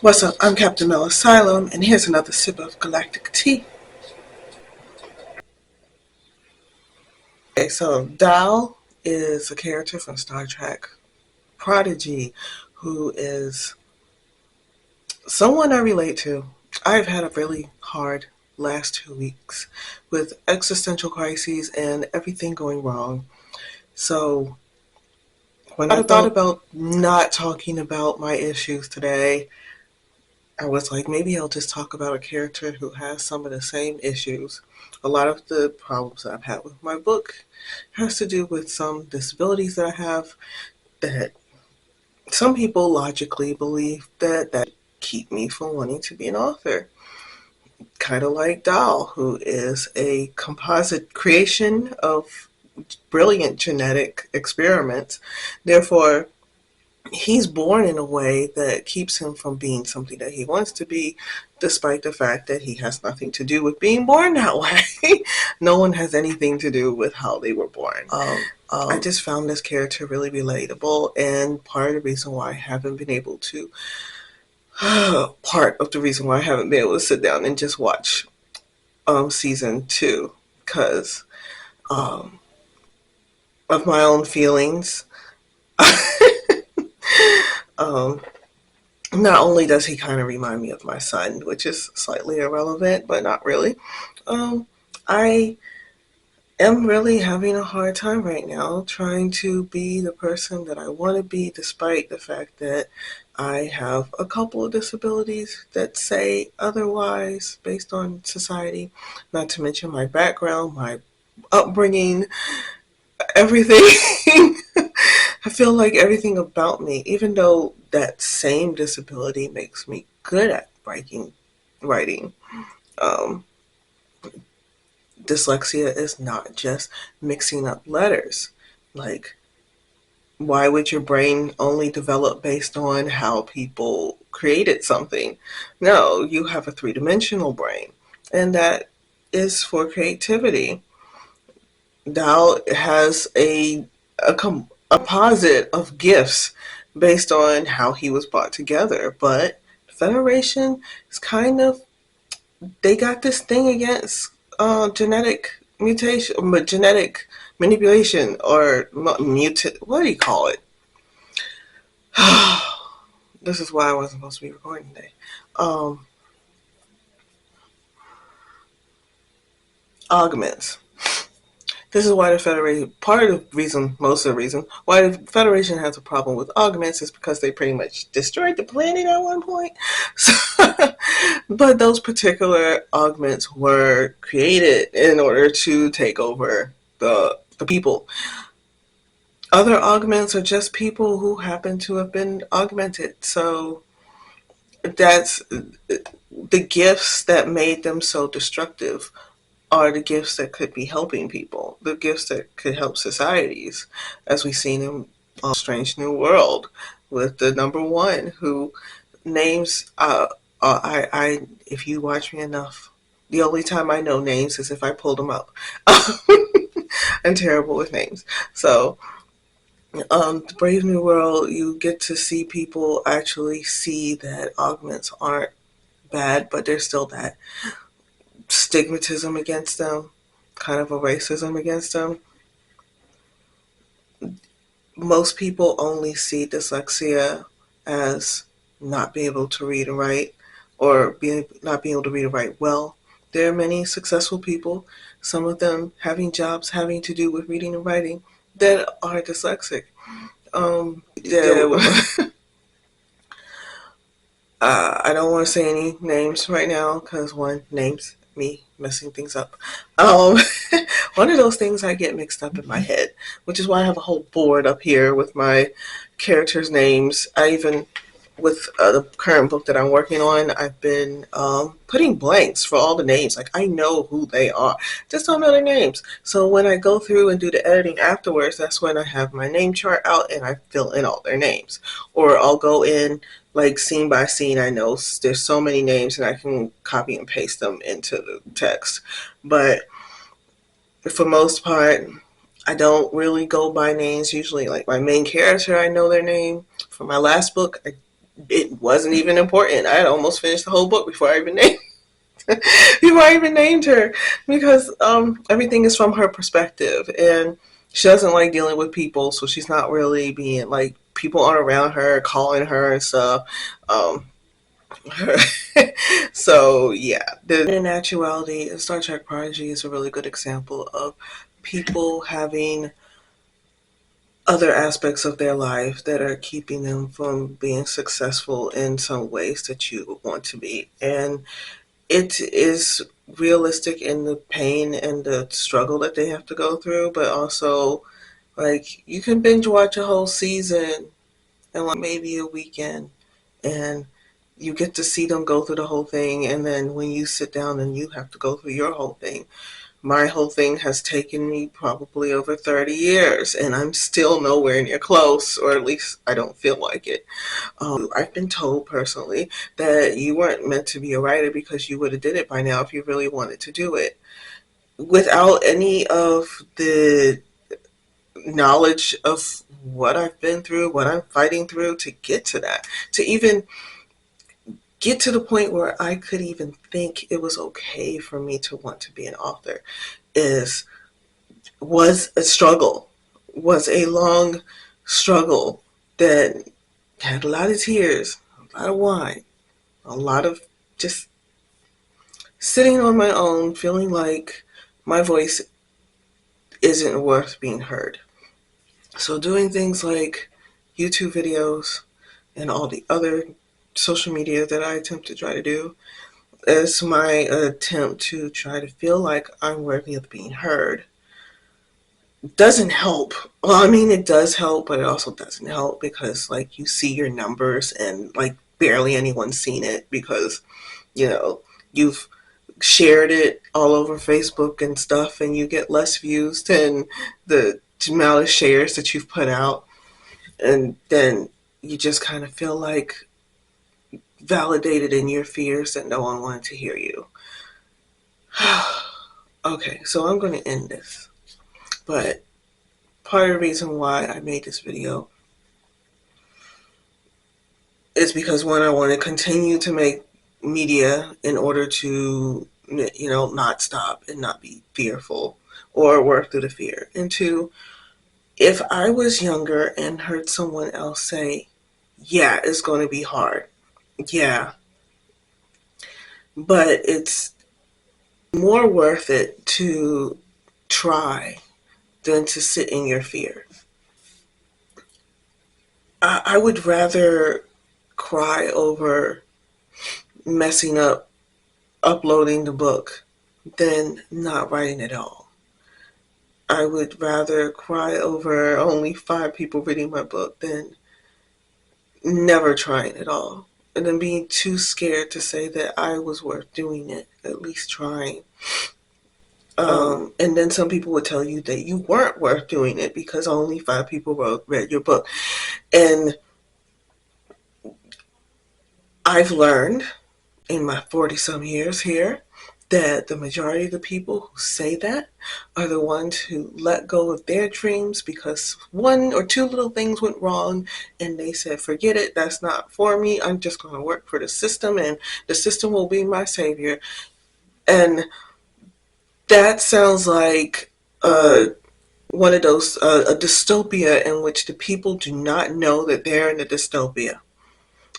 What's up? I'm Captain Mel Asylum, and here's another sip of Galactic Tea. Okay, so Dal is a character from Star Trek Prodigy who is someone I relate to. I've had a really hard last 2 weeks with existential crises and everything going wrong. So when I thought about not talking about my issues today, I was like, maybe I'll just talk about a character who has some of the same issues. A lot of the problems that I've had with my book has to do with some disabilities that I have that some people logically believe that keep me from wanting to be an author. Kind of like Dal, who is a composite creation of brilliant genetic experiments. Therefore, he's born in a way that keeps him from being something that he wants to be, despite the fact that he has nothing to do with being born that way. No one has anything to do with how they were born. I just found this character really relatable, and part of the reason why I haven't been able to sit down and just watch season 2 because um, of my own feelings. um, Not only does he kind of remind me of my son, which is slightly irrelevant, but not really. I am really having a hard time right now trying to be the person that I want to be, despite the fact that I have a couple of disabilities that say otherwise based on society, not to mention my background, my upbringing, everything. I feel like everything about me, even though that same disability makes me good at writing, um, dyslexia is not just mixing up letters. Like, why would your brain only develop based on how people created something? No, you have a three-dimensional brain, and that is for creativity. Dal has a composite of gifts based on how he was brought together, but Federation is kind of, they got this thing against genetic mutation, but genetic manipulation or what do you call it? This is why I wasn't supposed to be recording today. Um, Augments. This is why the Federation, part of the reason, most of the reason, why the Federation has a problem with augments is because they pretty much destroyed the planet at one point. So, but those particular augments were created in order to take over the people. Other augments are just people who happen to have been augmented. So that's the gifts that made them so destructive are the gifts that could be helping people, the gifts that could help societies, as we've seen in Strange New World with the number one who names. If you watch me enough, the only time I know names is if I pull them up. I'm terrible with names, so. The Brave New World, you get to see people actually see that augments aren't bad, but there's still that stigmatism against them, kind of a racism against them. Most people only see dyslexia as not being able to read and write, or not being able to read and write well. There are many successful people, some of them having jobs having to do with reading and writing, that are dyslexic. I don't want to say any names right now because one, names, me messing things up. Um, One of those things I get mixed up in my head, which is why I have a whole board up here with my characters' names. I even, with the current book that I'm working on, I've been putting blanks for all the names. Like, I know who they are, just don't know their names. So when I go through and do the editing afterwards, that's when I have my name chart out and I fill in all their names. Or I'll go in like scene by scene. I know there's so many names and I can copy and paste them into the text. But for most part, I don't really go by names usually. Like my main character, I know their name. For my last book, I it wasn't even important. I had almost finished the whole book before I even named before I even named her, because everything is from her perspective, and she doesn't like dealing with people, so she's not really being like, people aren't around her calling her and stuff. Um, so yeah, in actuality, Star Trek Prodigy is a really good example of people having other aspects of their life that are keeping them from being successful in some ways that you want to be. And it is realistic in the pain and the struggle that they have to go through, but also, like, you can binge watch a whole season in like maybe a weekend, and you get to see them go through the whole thing. And then when you sit down and you have to go through your whole thing, my whole thing has taken me probably over 30 years, and I'm still nowhere near close, or at least I don't feel like it. I've been told personally that you weren't meant to be a writer because you would have did it by now if you really wanted to do it. Without any of the knowledge of what I've been through, what I'm fighting through to get to that, to even get to the point where I could even think it was okay for me to want to be an author, is was a struggle, was a long struggle that had a lot of tears, a lot of wine, a lot of just sitting on my own, feeling like my voice isn't worth being heard. So doing things like YouTube videos and all the other social media that I attempt to try to do is my attempt to try to feel like I'm worthy of being heard. Doesn't help. Well, I mean, it does help, but it also doesn't help, because like you see your numbers and like barely anyone's seen it, because you know you've shared it all over Facebook and stuff, and you get less views than the amount of shares that you've put out. And then you just kind of feel like validated in your fears that no one wanted to hear you. Okay, so I'm going to end this. But part of the reason why I made this video is because, one, I want to continue to make media in order to, not stop and not be fearful or work through the fear. And two, if I was younger and heard someone else say, yeah, it's going to be hard. Yeah. But it's more worth it to try than to sit in your fear. I would rather cry over messing up uploading the book than not writing at all. I would rather cry over only 5 people reading my book than never trying at all. And then being too scared to say that I was worth doing it, at least trying. And then some people would tell you that you weren't worth doing it because only 5 people read your book. And I've learned in my 40-some years here that the majority of the people who say that are the ones who let go of their dreams because 1 or 2 little things went wrong, and they said, forget it, that's not for me, I'm just going to work for the system, and the system will be my savior. And that sounds like one of those, a dystopia in which the people do not know that they're in a dystopia.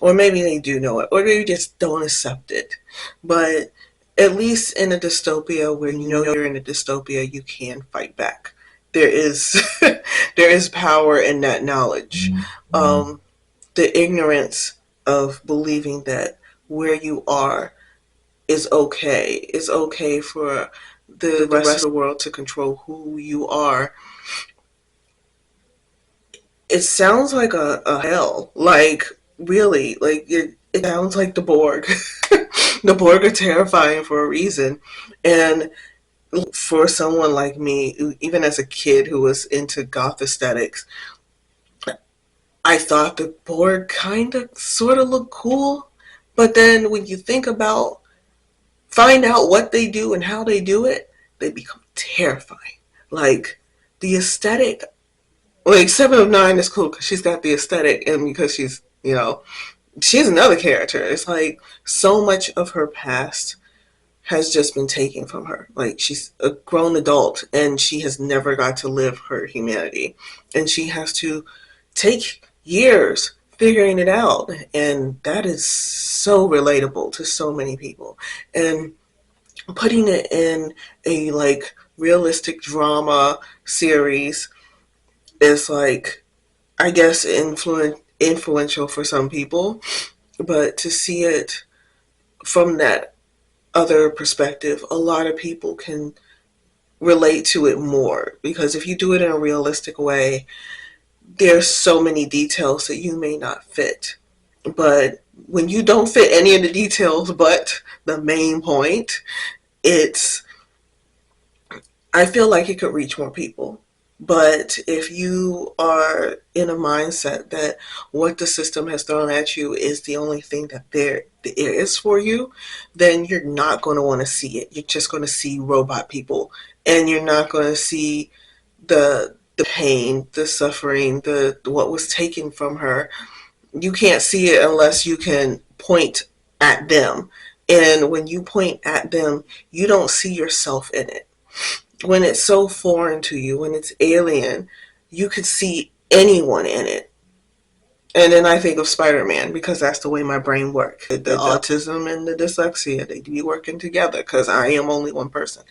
Or maybe they do know it, or they just don't accept it. But at least in a dystopia where you know you're in a dystopia, you can fight back. There is there is power in that knowledge. The ignorance of believing that where you are is okay. It's okay for the rest of the world to control who you are. It sounds like a hell. Like, really, like it sounds like the Borg. The Borg are terrifying for a reason. And for someone like me, even as a kid who was into goth aesthetics, I thought the Borg kind of sort of looked cool. But then when you find out what they do and how they do it, they become terrifying. Like, the aesthetic, like, 7 of 9 is cool because she's got the aesthetic, and because she's, she's another character. It's like so much of her past has just been taken from her. Like she's a grown adult and she has never got to live her humanity. And she has to take years figuring it out. And that is so relatable to so many people. And putting it in a like realistic drama series is like, I guess, influential for some people. But to see it from that other perspective, a lot of people can relate to it more, because if you do it in a realistic way, there's so many details that you may not fit. But when you don't fit any of the details but the main point, it's, I feel like it could reach more people. But if you are in a mindset that what the system has thrown at you is the only thing that there is for you, then you're not going to want to see it. You're just going to see robot people, and you're not going to see the pain, the suffering, the what was taken from her. You can't see it unless you can point at them. And when you point at them, you don't see yourself in it. When it's so foreign to you, when it's alien, you could see anyone in it. And then I think of Spider-Man, because that's the way my brain works. The autism and the dyslexia, they be working together because I am only one person.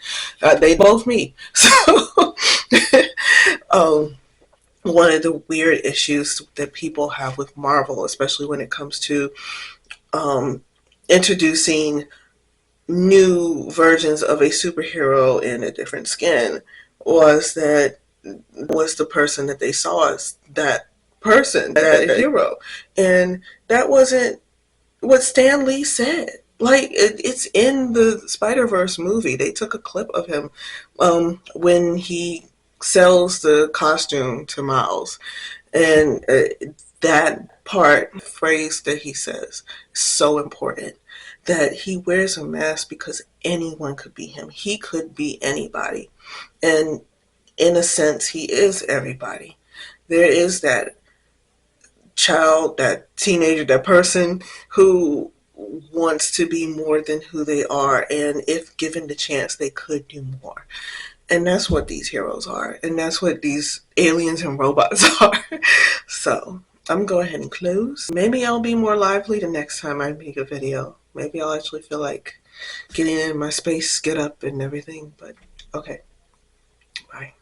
They both me. So one of the weird issues that people have with Marvel, especially when it comes to introducing new versions of a superhero in a different skin, was that was the person that they saw as that person, that hero. And that wasn't what Stan Lee said. Like, it's in the Spider-Verse movie. They took a clip of him when he sells the costume to Miles. And that part, phrase that he says, is so important. That he wears a mask because anyone could be him. He could be anybody. And in a sense, he is everybody. There is that child, that teenager, that person who wants to be more than who they are, and if given the chance, they could do more. And that's what these heroes are, and that's what these aliens and robots are. So I'm going to go ahead and close. Maybe I'll be more lively the next time I make a video. Maybe I'll actually feel like getting in my space, get up and everything. But okay, bye.